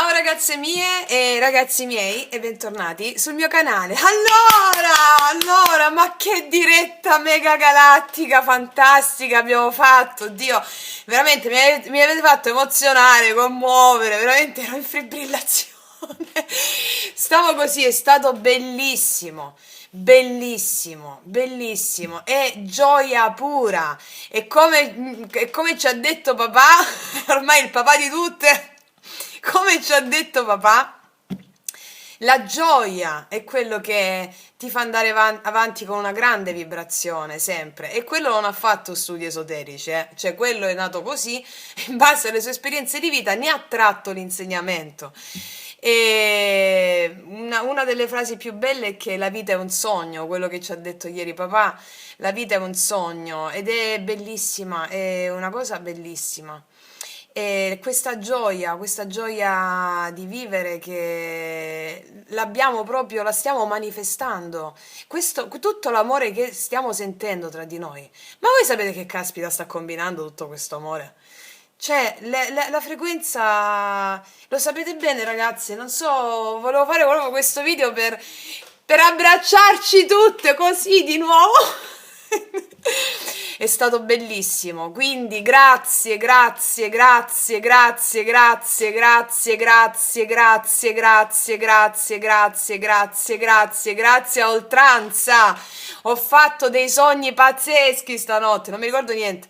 Ciao ragazze mie e ragazzi miei e bentornati sul mio canale. Allora, ma che diretta mega galattica fantastica abbiamo fatto, Dio, veramente mi avete fatto emozionare, commuovere, veramente ero in fibrillazione. Stavo così, è stato bellissimo. Bellissimo, bellissimo, è gioia pura. E come ci ha detto papà, ormai il papà di tutte, come ci ha detto papà, la gioia è quello che ti fa andare avanti con una grande vibrazione, sempre. E quello non ha fatto studi esoterici, eh. Cioè quello è nato così, in base alle sue esperienze di vita, ne ha tratto l'insegnamento. E una delle frasi più belle è che la vita è un sogno, quello che ci ha detto ieri papà, la vita è un sogno ed è bellissima, è una cosa bellissima. E questa gioia di vivere che l'abbiamo proprio, la stiamo manifestando, tutto l'amore che stiamo sentendo tra di noi. Ma voi sapete che caspita sta combinando tutto questo amore? Cioè, la frequenza, lo sapete bene ragazzi, non so, volevo fare proprio questo video per abbracciarci tutte così di nuovo. È stato bellissimo, quindi grazie, grazie, grazie, grazie, grazie, grazie, grazie, grazie, grazie, grazie, grazie, grazie, grazie, grazie a oltranza. Ho fatto dei sogni pazzeschi stanotte, non mi ricordo niente.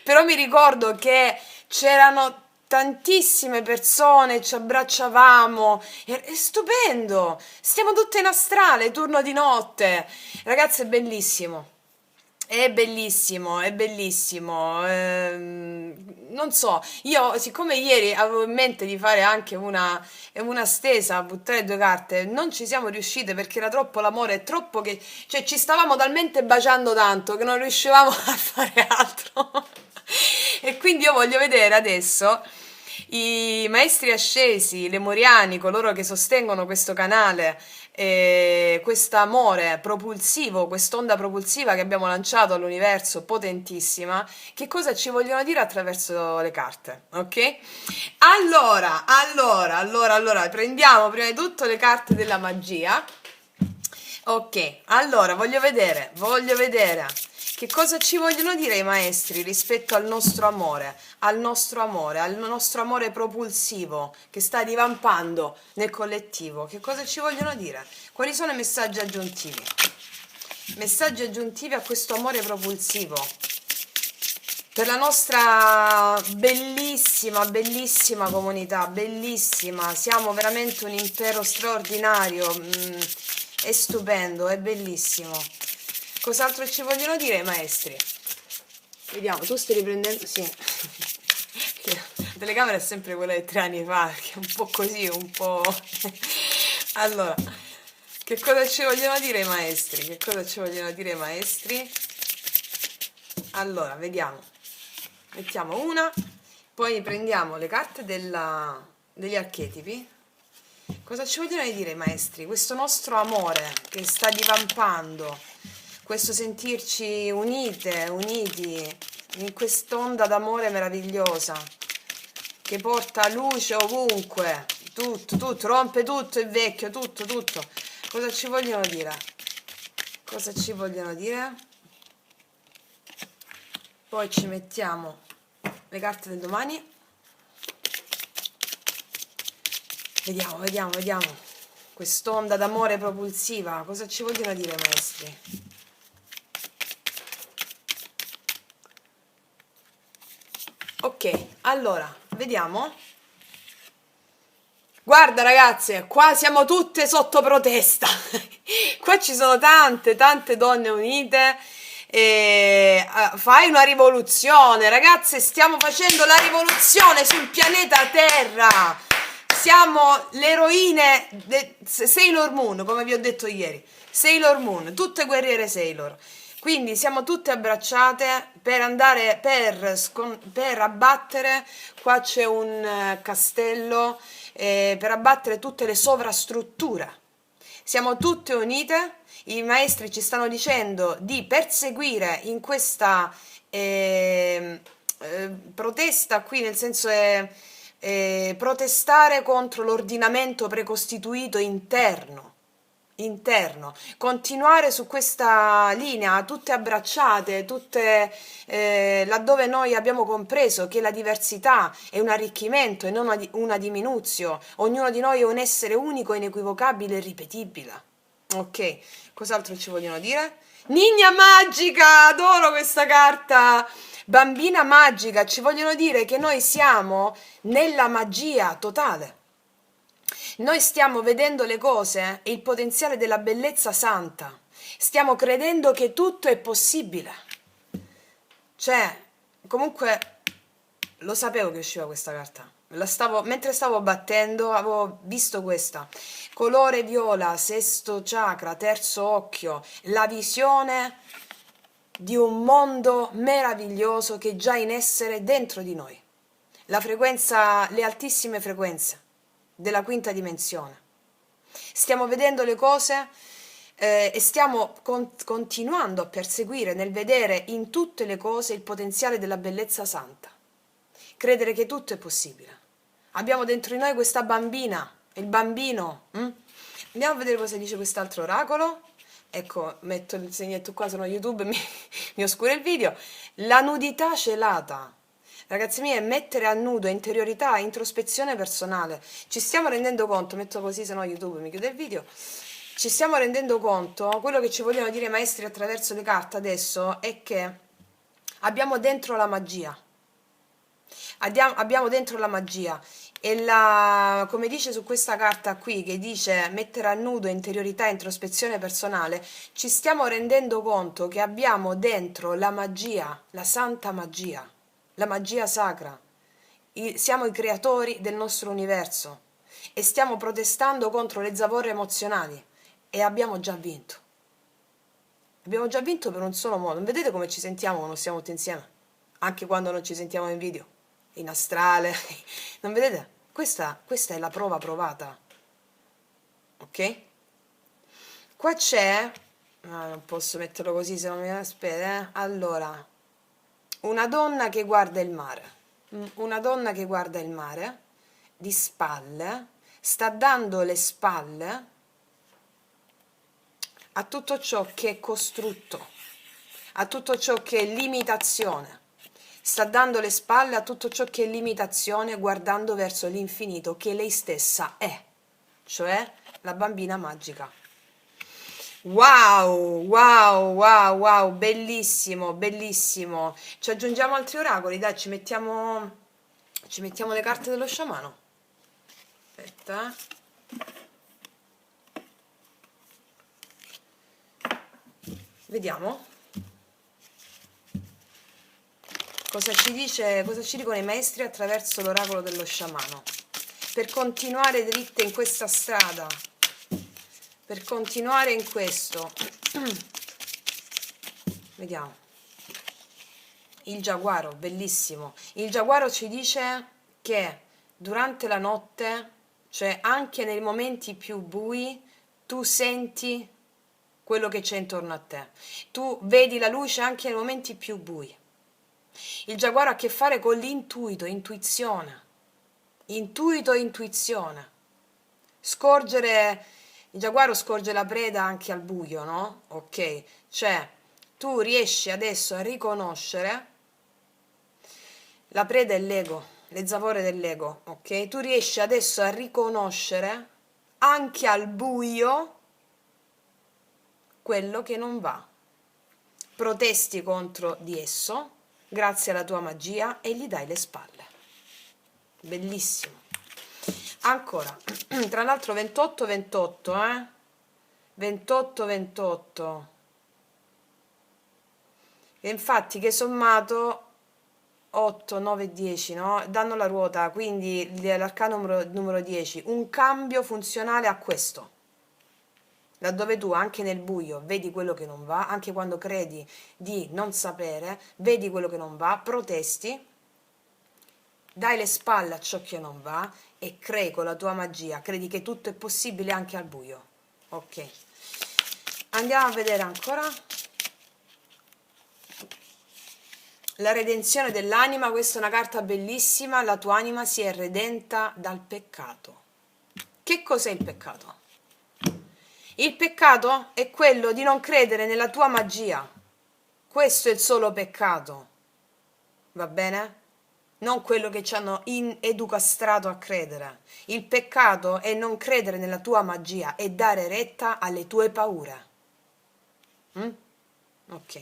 Però mi ricordo che c'erano tantissime persone, ci abbracciavamo, è stupendo, stiamo tutte in astrale, turno di notte, ragazzi è bellissimo. È bellissimo, è bellissimo. Non so, io siccome ieri avevo in mente di fare anche una stesa, buttare due carte, non ci siamo riuscite perché era troppo l'amore, è troppo che, cioè ci stavamo talmente baciando tanto che non riuscivamo a fare altro. E quindi io voglio vedere adesso i maestri ascesi, i lemuriani, coloro che sostengono questo canale, questo amore propulsivo, quest'onda propulsiva che abbiamo lanciato all'universo potentissima, che cosa ci vogliono dire attraverso le carte, ok? Allora, prendiamo prima di tutto le carte della magia. Ok, allora voglio vedere che cosa ci vogliono dire i maestri rispetto al nostro amore propulsivo che sta divampando nel collettivo. Che cosa ci vogliono dire? Quali sono i messaggi aggiuntivi? Messaggi aggiuntivi a questo amore propulsivo per la nostra bellissima, bellissima comunità, bellissima, siamo veramente un impero straordinario, è stupendo, è bellissimo. Cos'altro ci vogliono dire i maestri? Vediamo, tu stai riprendendo? Sì. La telecamera è sempre quella di 3 anni fa, che è un po' così, un po'... Allora, che cosa ci vogliono dire i maestri? Che cosa ci vogliono dire i maestri? Allora, vediamo. Mettiamo una, poi prendiamo le carte degli archetipi. Cosa ci vogliono dire i maestri? Questo nostro amore che sta divampando, questo sentirci unite, uniti in quest'onda d'amore meravigliosa che porta luce ovunque, tutto, rompe tutto il vecchio, tutto. Cosa ci vogliono dire? Cosa ci vogliono dire? Poi ci mettiamo le carte del domani. Vediamo. Quest'onda d'amore propulsiva, cosa ci vogliono dire, maestri? Ok, allora, vediamo. Guarda ragazze, qua siamo tutte sotto protesta. Qua ci sono tante donne unite. Fai una rivoluzione, ragazze, stiamo facendo la rivoluzione sul pianeta Terra. Siamo le eroine Sailor Moon, come vi ho detto ieri. Sailor Moon, tutte guerriere Sailor. Quindi siamo tutte abbracciate per andare per abbattere. Qua c'è un castello per abbattere tutte le sovrastrutture. Siamo tutte unite. I maestri ci stanno dicendo di perseguire in questa protesta qui, nel senso protestare contro l'ordinamento precostituito interno, continuare su questa linea, tutte abbracciate, tutte laddove noi abbiamo compreso che la diversità è un arricchimento e non una diminuzione, ognuno di noi è un essere unico, inequivocabile e ripetibile. Ok, cos'altro ci vogliono dire? Ninja magica, adoro questa carta! Bambina magica, ci vogliono dire che noi siamo nella magia totale. Noi stiamo vedendo le cose e il potenziale della bellezza santa. Stiamo credendo che tutto è possibile. Cioè, comunque, lo sapevo che usciva questa carta. Mentre stavo battendo, avevo visto questa. Colore viola, sesto chakra, terzo occhio, la visione di un mondo meraviglioso che è già in essere dentro di noi. La frequenza, le altissime frequenze della quinta dimensione. Stiamo vedendo le cose e stiamo continuando a perseguire nel vedere in tutte le cose il potenziale della bellezza santa. Credere che tutto è possibile. Abbiamo dentro di noi questa bambina, il bambino. Andiamo a vedere cosa dice quest'altro oracolo. Ecco, metto il segnetto qua, sono YouTube, mi oscura il video. La nudità celata. Ragazzi miei, mettere a nudo interiorità, introspezione personale. Ci stiamo rendendo conto, metto così, se no YouTube mi chiude il video. Ci stiamo rendendo conto, quello che ci vogliono dire i maestri attraverso le carte adesso è che abbiamo dentro la magia. Abbiamo dentro la magia e come dice su questa carta qui, che dice mettere a nudo interiorità e introspezione personale, ci stiamo rendendo conto che abbiamo dentro la magia, la santa magia, la magia sacra. Siamo i creatori del nostro universo e stiamo protestando contro le zavorre emozionali e abbiamo già vinto. Abbiamo già vinto per un solo modo. Non vedete come ci sentiamo quando stiamo tutti insieme? Anche quando non ci sentiamo in video, in astrale. Non vedete? Questa è la prova provata. Ok? Qua c'è... non posso metterlo così se non mi aspetta, Allora, una donna che guarda il mare. Una donna che guarda il mare, di spalle, sta dando le spalle a tutto ciò che è costrutto, a tutto ciò che è limitazione. Sta dando le spalle a tutto ciò che è limitazione, guardando verso l'infinito che lei stessa è, cioè la bambina magica. Wow, wow, wow, wow, bellissimo, bellissimo. Ci aggiungiamo altri oracoli, dai, ci mettiamo le carte dello sciamano. Aspetta, Vediamo cosa ci dicono i maestri attraverso l'oracolo dello sciamano. Per continuare dritte in questa strada, per continuare in questo, vediamo. Il giaguaro, bellissimo. Il giaguaro ci dice che durante la notte, cioè anche nei momenti più bui, tu senti quello che c'è intorno a te. Tu vedi la luce anche nei momenti più bui. Il giaguaro ha a che fare con l'intuito, intuizione. Intuito, intuizione. Il giaguaro scorge la preda anche al buio, no? Ok, cioè tu riesci adesso a riconoscere, la preda è l'ego, le zavorre dell'ego, ok? Tu riesci adesso a riconoscere anche al buio quello che non va. Protesti contro di esso grazie alla tua magia e gli dai le spalle. Bellissimo. Ancora, tra l'altro 28-28, 28-28. E infatti che sommato 8, 9, 10, no? Danno la ruota, quindi l'arcano numero 10, un cambio funzionale a questo. Laddove tu anche nel buio vedi quello che non va, anche quando credi di non sapere, vedi quello che non va, protesti, dai le spalle a ciò che non va e crei con la tua magia, credi che tutto è possibile anche al buio. Ok, andiamo a vedere ancora. La redenzione dell'anima, questa è una carta bellissima, la tua anima si è redenta dal peccato. Che cos'è il peccato? Il peccato è quello di non credere nella tua magia. Questo è il solo peccato. Va bene? Non quello che ci hanno educastrato a credere. Il peccato è non credere nella tua magia e dare retta alle tue paure. Ok.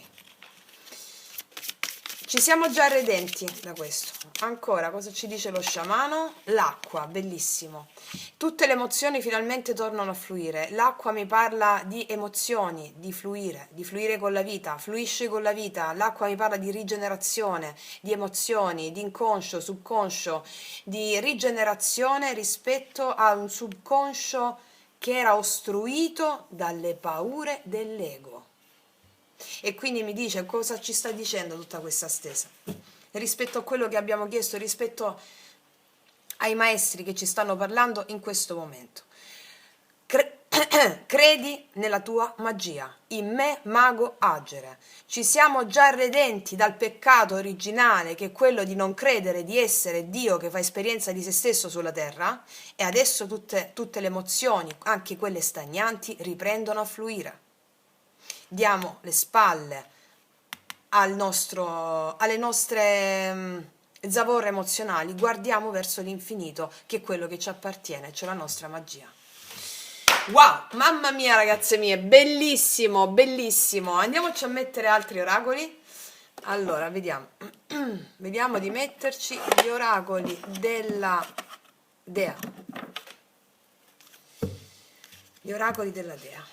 Ci siamo già redenti da questo. Ancora, cosa ci dice lo sciamano? L'acqua, bellissimo. Tutte le emozioni finalmente tornano a fluire. L'acqua mi parla di emozioni, di fluire con la vita, fluisci con la vita. L'acqua mi parla di rigenerazione, di emozioni, di inconscio, subconscio, di rigenerazione rispetto a un subconscio che era ostruito dalle paure dell'ego. E quindi mi dice cosa ci sta dicendo tutta questa stesa rispetto a quello che abbiamo chiesto, rispetto ai maestri che ci stanno parlando in questo momento. Credi nella tua magia, in me mago Agere. Ci siamo già redenti dal peccato originale, che è quello di non credere di essere Dio che fa esperienza di se stesso sulla terra, e adesso tutte le emozioni, anche quelle stagnanti, riprendono a fluire. Diamo le spalle alle nostre zavorre emozionali, guardiamo verso l'infinito, che è quello che ci appartiene, cioè la nostra magia. Wow, mamma mia ragazze mie, bellissimo, bellissimo. Andiamoci a mettere altri oracoli. Allora, vediamo. Vediamo di metterci gli oracoli della Dea. Gli oracoli della Dea.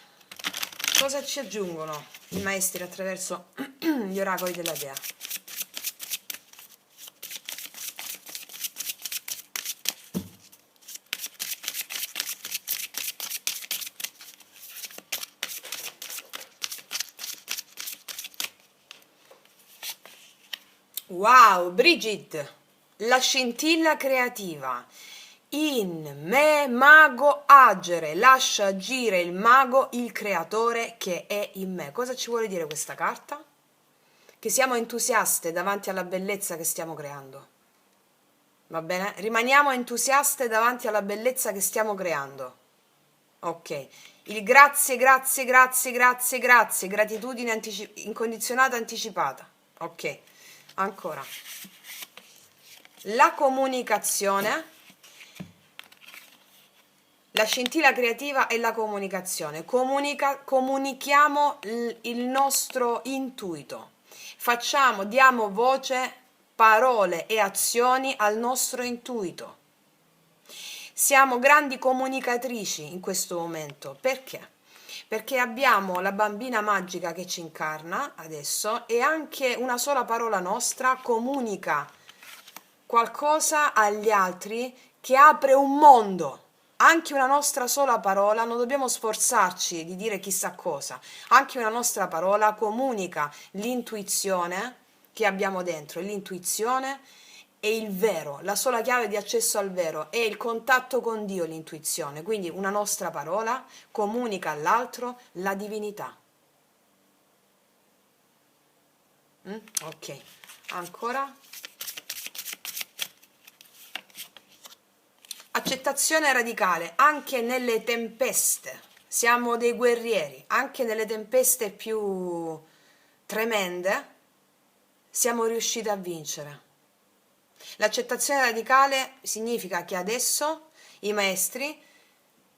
Cosa ci aggiungono i maestri attraverso gli oracoli della Dea? Wow, Brigitte, la scintilla creativa. In me mago agere, lascia agire il mago, il creatore che è in me. Cosa ci vuole dire questa carta? Che siamo entusiaste davanti alla bellezza che stiamo creando. Va bene? Rimaniamo entusiaste davanti alla bellezza che stiamo creando. Ok. Il grazie, grazie, grazie, grazie, grazie, gratitudine incondizionata anticipata. Ok. Ancora. La comunicazione. La scintilla creativa e la comunicazione. Comunichiamo il nostro intuito. Diamo voce, parole e azioni al nostro intuito. Siamo grandi comunicatrici in questo momento. Perché? Perché abbiamo la bambina magica che ci incarna adesso e anche una sola parola nostra comunica qualcosa agli altri che apre un mondo. Anche una nostra sola parola, non dobbiamo sforzarci di dire chissà cosa, anche una nostra parola comunica l'intuizione che abbiamo dentro, l'intuizione è il vero, la sola chiave di accesso al vero, è il contatto con Dio l'intuizione, quindi una nostra parola comunica all'altro la divinità. Ok, ancora. Accettazione radicale, anche nelle tempeste, siamo dei guerrieri, anche nelle tempeste più tremende siamo riusciti a vincere. L'accettazione radicale significa che adesso i maestri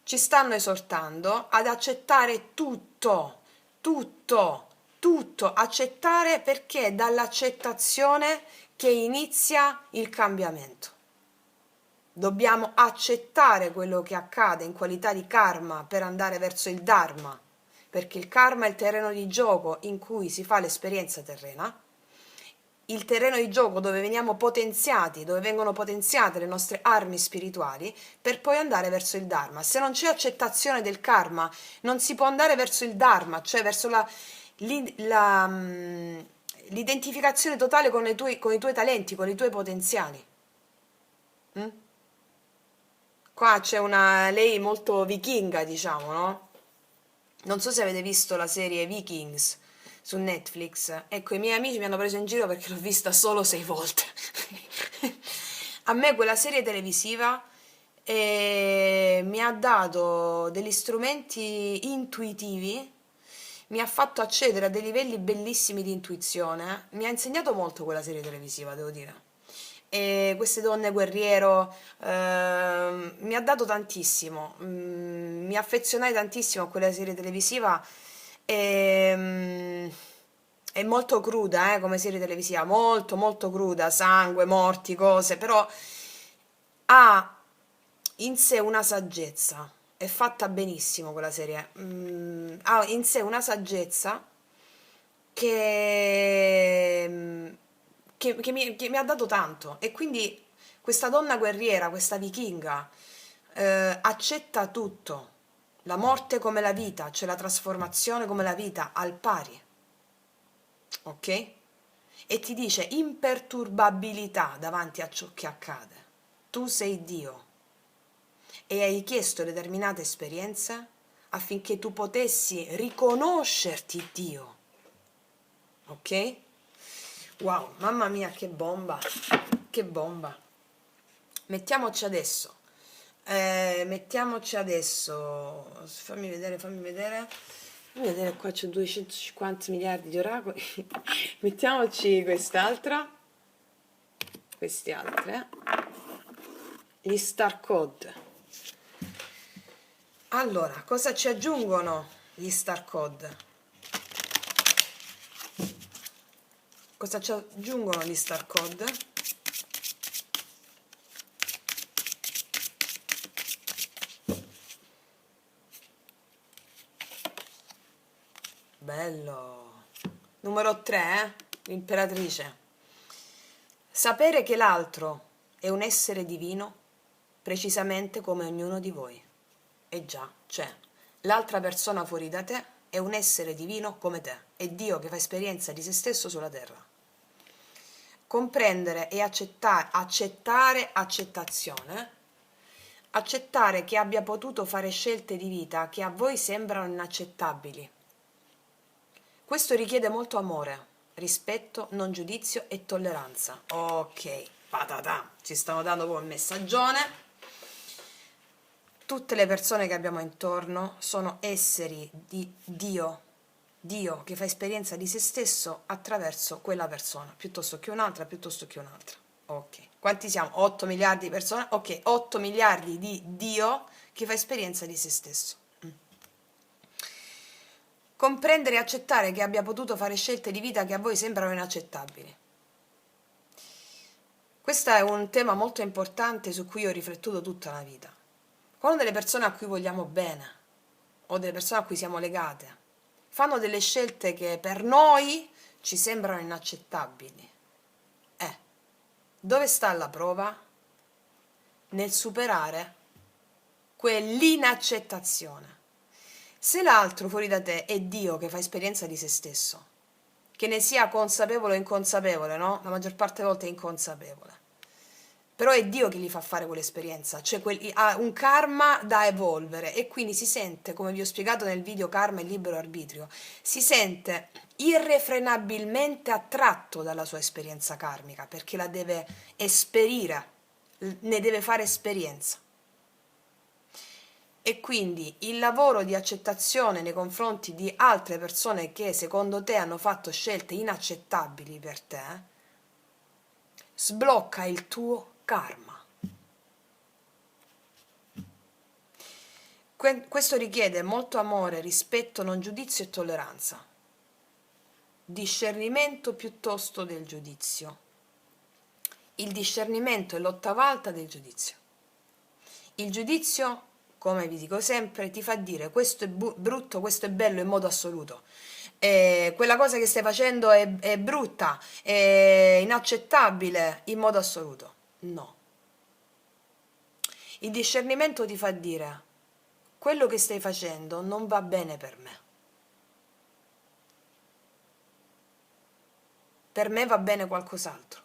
ci stanno esortando ad accettare tutto, tutto, tutto, accettare perché è dall'accettazione che inizia il cambiamento. Dobbiamo accettare quello che accade in qualità di karma per andare verso il dharma, perché il karma è il terreno di gioco in cui si fa l'esperienza terrena, il terreno di gioco dove veniamo potenziati, dove vengono potenziate le nostre armi spirituali per poi andare verso il dharma. Se non c'è accettazione del karma, non si può andare verso il dharma, cioè verso l'identificazione totale con i tuoi talenti, con i tuoi potenziali. Qua c'è lei molto vichinga, diciamo, no? Non so se avete visto la serie Vikings, su Netflix. Ecco, i miei amici mi hanno preso in giro perché l'ho vista solo 6 volte. A me quella serie televisiva mi ha dato degli strumenti intuitivi, mi ha fatto accedere a dei livelli bellissimi di intuizione, mi ha insegnato molto quella serie televisiva, devo dire. E queste donne guerriero mi ha dato tantissimo, mi affezionai tantissimo a quella serie televisiva e, è molto cruda, come serie televisiva, molto molto cruda, sangue, morti, cose, però ha in sé una saggezza, è fatta benissimo quella serie, ha in sé una saggezza che, che mi ha dato tanto e quindi questa donna guerriera, questa vichinga, accetta tutto, la morte come la vita, cioè la trasformazione come la vita, al pari, ok? E ti dice imperturbabilità davanti a ciò che accade. Tu sei Dio e hai chiesto determinate esperienze affinché tu potessi riconoscerti Dio, ok? Wow, mamma mia, che bomba, che bomba. Mettiamoci adesso, fammi vedere, qua c'è 250 miliardi di oracoli, mettiamoci quest'altra, queste altre, gli star code. Allora, cosa ci aggiungono gli star code? Cosa ci aggiungono gli star code? Bello. Numero 3, l'imperatrice. Sapere che l'altro è un essere divino, precisamente come ognuno di voi. E già, cioè, l'altra persona fuori da te è un essere divino come te, è Dio che fa esperienza di se stesso sulla terra. Comprendere e accettare accettazione, accettare che abbia potuto fare scelte di vita che a voi sembrano inaccettabili. Questo richiede molto amore, rispetto, non giudizio e tolleranza. Ok, patata, ci stanno dando un messaggione. Tutte le persone che abbiamo intorno sono esseri di Dio, Dio che fa esperienza di se stesso attraverso quella persona, piuttosto che un'altra, piuttosto che un'altra. Ok, quanti siamo? 8 miliardi di persone? Ok, 8 miliardi di Dio che fa esperienza di se stesso. Comprendere e accettare che abbia potuto fare scelte di vita che a voi sembrano inaccettabili. Questo è un tema molto importante su cui ho riflettuto tutta la vita. Quando delle persone a cui vogliamo bene o delle persone a cui siamo legate fanno delle scelte che per noi ci sembrano inaccettabili, dove sta la prova? Nel superare quell'inaccettazione. Se l'altro fuori da te è Dio che fa esperienza di se stesso, che ne sia consapevole o inconsapevole, no? La maggior parte delle volte è inconsapevole. Però è Dio che gli fa fare quell'esperienza, cioè ha un karma da evolvere e quindi si sente, come vi ho spiegato nel video Karma e Libero Arbitrio, si sente irrefrenabilmente attratto dalla sua esperienza karmica perché la deve esperire, ne deve fare esperienza. E quindi il lavoro di accettazione nei confronti di altre persone che secondo te hanno fatto scelte inaccettabili per te sblocca il tuo karma. Questo richiede molto amore, rispetto, non giudizio e tolleranza. Discernimento piuttosto del giudizio. Il discernimento è l'ottava alta del giudizio. Il giudizio, come vi dico sempre, ti fa dire questo è brutto, questo è bello in modo assoluto. Quella cosa che stai facendo è brutta, è inaccettabile in modo assoluto. No. Il discernimento ti fa dire quello che stai facendo non va bene per me. Per me va bene qualcos'altro.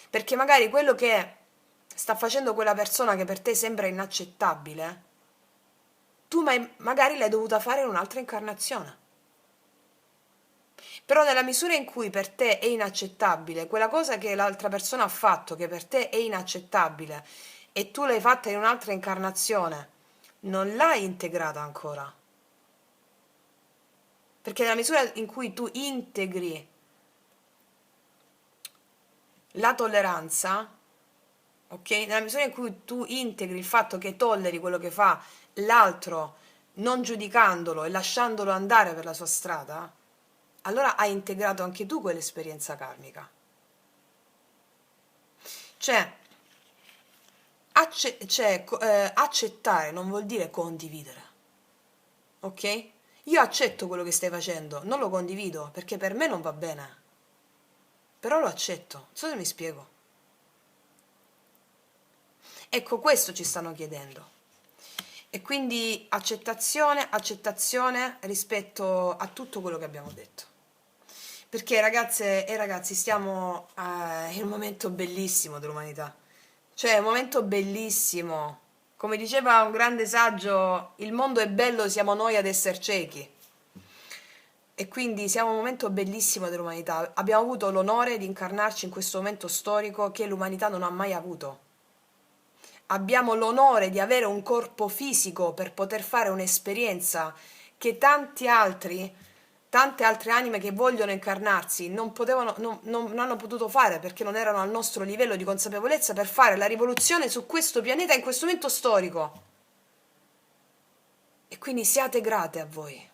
Perché magari quello che sta facendo quella persona che per te sembra inaccettabile, tu magari l'hai dovuta fare in un'altra incarnazione. Però nella misura in cui per te è inaccettabile quella cosa che l'altra persona ha fatto, che per te è inaccettabile, e tu l'hai fatta in un'altra incarnazione, non l'hai integrata ancora. Perché nella misura in cui tu integri la tolleranza, ok? Nella misura in cui tu integri il fatto che tolleri quello che fa l'altro, non giudicandolo e lasciandolo andare per la sua strada, allora hai integrato anche tu quell'esperienza karmica. Cioè, accettare non vuol dire condividere, ok? Io accetto quello che stai facendo, non lo condivido perché per me non va bene, però lo accetto. Non so se mi spiego. Ecco, questo ci stanno chiedendo. E quindi accettazione, accettazione rispetto a tutto quello che abbiamo detto. Perché ragazze e ragazzi stiamo in un momento bellissimo dell'umanità. Cioè, un momento bellissimo. Come diceva un grande saggio, il mondo è bello, siamo noi ad essere ciechi. E quindi siamo in un momento bellissimo dell'umanità. Abbiamo avuto l'onore di incarnarci in questo momento storico che l'umanità non ha mai avuto. Abbiamo l'onore di avere un corpo fisico per poter fare un'esperienza che tante altre anime che vogliono incarnarsi non potevano, non hanno potuto fare perché non erano al nostro livello di consapevolezza per fare la rivoluzione su questo pianeta in questo momento storico. E quindi siate grate a voi,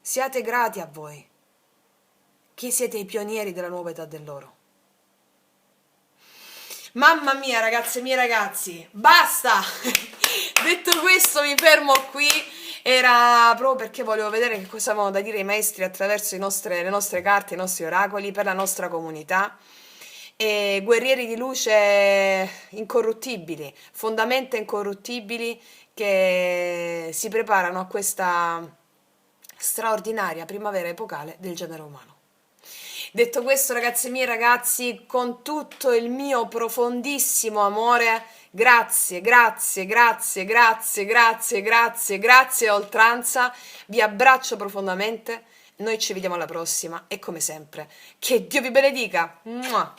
siate grati a voi, che siete i pionieri della nuova età dell'oro. Mamma mia, ragazze e miei ragazzi, basta! Detto questo, mi fermo qui. Era proprio perché volevo vedere che cosa avevano da dire i maestri attraverso le nostre carte, i nostri oracoli per la nostra comunità. E guerrieri di luce incorruttibili, fondamenta incorruttibili che si preparano a questa straordinaria primavera epocale del genere umano. Detto questo, ragazzi miei ragazzi, con tutto il mio profondissimo amore, grazie, grazie, grazie, grazie, grazie, grazie, grazie a oltranza, vi abbraccio profondamente, noi ci vediamo alla prossima e come sempre, che Dio vi benedica! Mua!